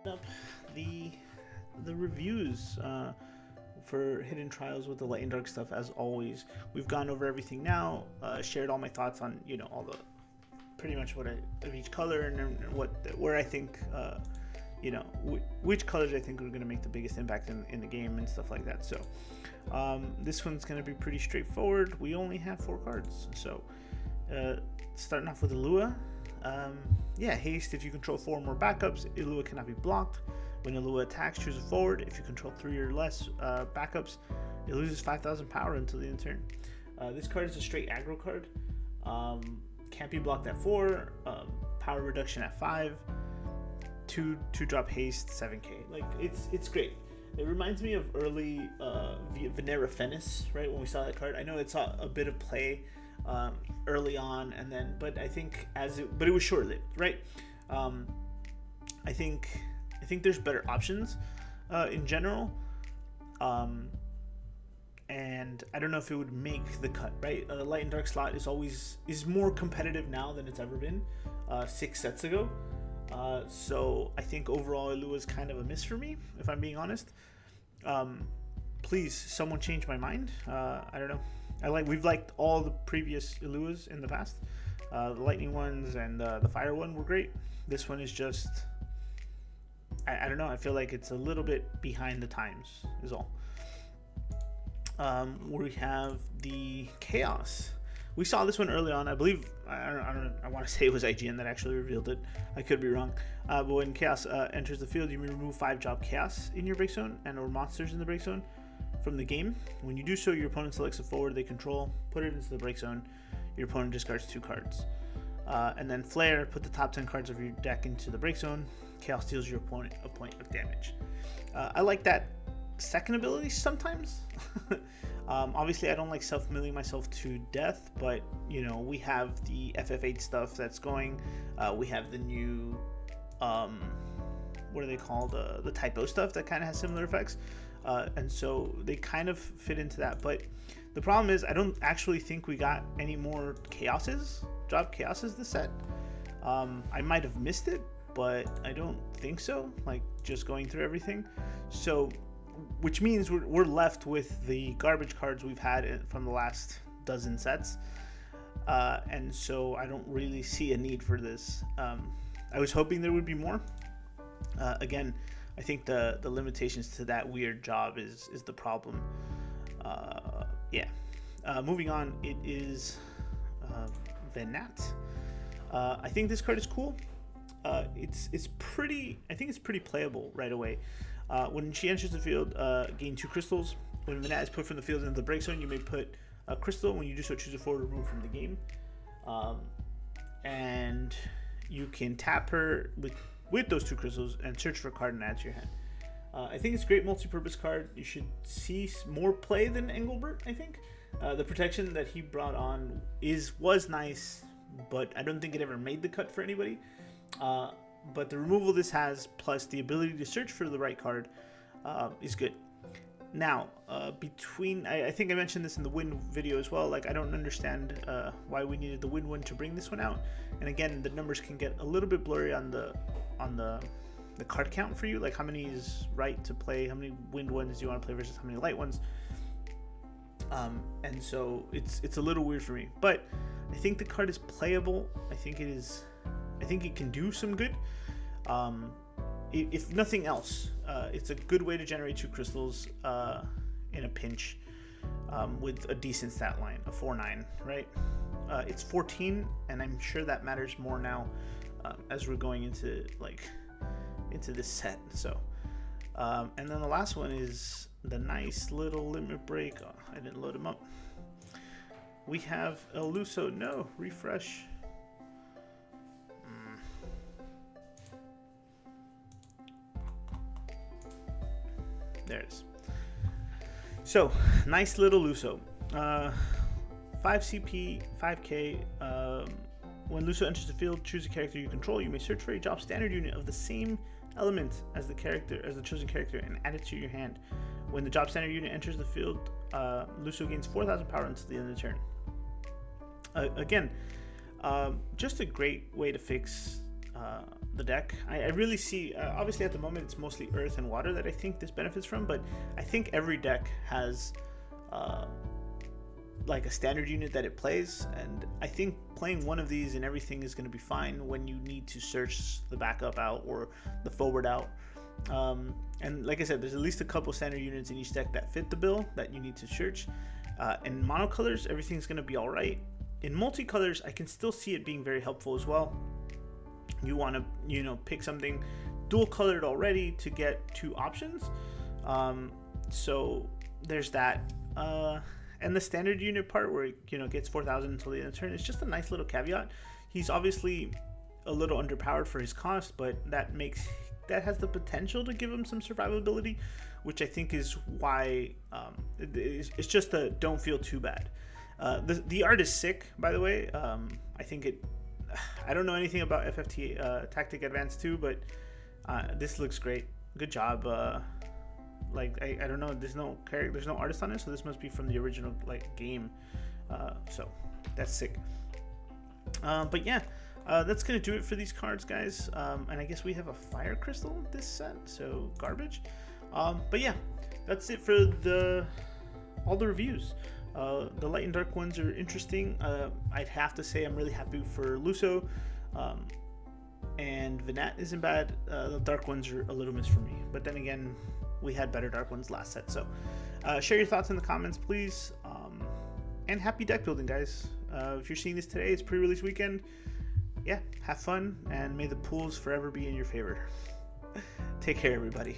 Up the reviews for Hidden Trials with the light and dark stuff. As always, we've gone over everything now, shared all my thoughts on all the pretty much what of each color and where I think which colors I think are going to make the biggest impact in the game and stuff like that. So this one's going to be pretty straightforward. We only have 4 cards, so starting off with Alua. Haste. If you control 4 or more backups, Alua cannot be blocked. When Alua attacks, choose a forward. If you control 3 or less backups, it loses 5,000 power until the end of the turn. This card is a straight aggro card. Can't be blocked at 4. Power reduction at 5. 2 drop haste, 7k. Like it's great. It reminds me of early Venera Fennis, right? When we saw that card, I know it saw a bit of play early on, and then, but I think but it was short-lived, right? I think there's better options in general, and I don't know if it would make the cut, right? Light and dark slot is more competitive now than it's ever been 6 sets ago. So I think overall Alua is kind of a miss for me, if I'm being honest. Please, someone change my mind. I don't know. We've liked all the previous Aluas in the past. The lightning ones and the fire one were great. This one is just, I don't know. I feel like it's a little bit behind the times is all. We have the Chaos. We saw this one early on. I believe, I want to say it was IGN that actually revealed it. I could be wrong. But when Chaos enters the field, you may remove 5 drop Chaos in your break zone and or monsters in the break zone from the game. When you do so, your opponent selects a forward they control, put it into the break zone. Your opponent discards 2 cards. And then Flare, put the top 10 cards of your deck into the break zone. Chaos deals your opponent a point of damage. I like that second ability sometimes. Obviously, I don't like self-milling myself to death, but we have the FF8 stuff that's going. We have the new, what are they called? The typo stuff that kind of has similar effects. And so they kind of fit into that. But the problem is I don't actually think we got any more drop chaoses this set. I might have missed it, but I don't think so, like just going through everything. So which means we're left with the garbage cards we've had from the last dozen sets. And so I don't really see a need for this. I was hoping there would be more. Again, I think the limitations to that weird job is the problem. Moving on, it is Venat. I think this card is cool. It's pretty. I think it's pretty playable right away. When she enters the field, gain 2 crystals. When Venat is put from the field into the break zone, you may put a crystal. When you do so, choose a forward remove from the game. And you can tap her with those 2 crystals and search for a card and add to your hand. I think it's a great multi-purpose card. You should see more play than Engelbert, I think. The protection that he brought on was nice, but I don't think it ever made the cut for anybody. But the removal this has, plus the ability to search for the right card, is good. Now, I think I mentioned this in the Wind video as well. Like, I don't understand why we needed the Wind one to bring this one out. And again, the numbers can get a little bit blurry on the card count for you. Like, how many is right to play? How many Wind ones do you want to play versus how many light ones? And so it's a little weird for me. But I think the card is playable. I think it can do some good. If nothing else, it's a good way to generate 2 crystals in a pinch with a decent stat line, a 4/9, right? It's 14, and I'm sure that matters more now as we're going into this set. So, and then the last one is the nice little limit break. Oh, I didn't load them up. We have El Luso. No, refresh. There it is. So, nice little Luso. 5 CP, 5k. When Luso enters the field, choose a character you control. You may search for a drop standard unit of the same element as the chosen character and add it to your hand. When the drop standard unit enters the field, Luso gains 4,000 power until the end of the turn. Again, just a great way to fix the deck. I really see, obviously at the moment it's mostly earth and water that I think this benefits from, but I think every deck has like a standard unit that it plays, and I think playing one of these and everything is going to be fine when you need to search the backup out or the forward out. And like I said, there's at least a couple standard units in each deck that fit the bill that you need to search. In monocolors, everything's going to be all right. In multicolors, I can still see it being very helpful as well. You want to, you know, pick something dual colored already to get 2 options. So there's that. And the standard unit part where it, you know, gets 4,000 until the end of the turn, it's just a nice little caveat. He's obviously a little underpowered for his cost, but that has the potential to give him some survivability, which I think is why it's just a don't feel too bad. The art is sick, by the way. I think I don't know anything about FFT Tactic Advanced 2, but this looks great. Good job. Like I don't know, there's no artist on it, so this must be from the original like game. So that's sick. But yeah, that's gonna do it for these cards, guys. And I guess we have a fire crystal this set, so garbage. But yeah, that's it for all the reviews. The light and dark ones are interesting. I'd have to say I'm really happy for Luso, and Venat isn't bad. The dark ones are a little miss for me, but then again, we had better dark ones last set. So share your thoughts in the comments, please, and happy deck building, guys. If you're seeing this today, it's pre-release weekend. Yeah, have fun, and may the pools forever be in your favor. Take care, everybody.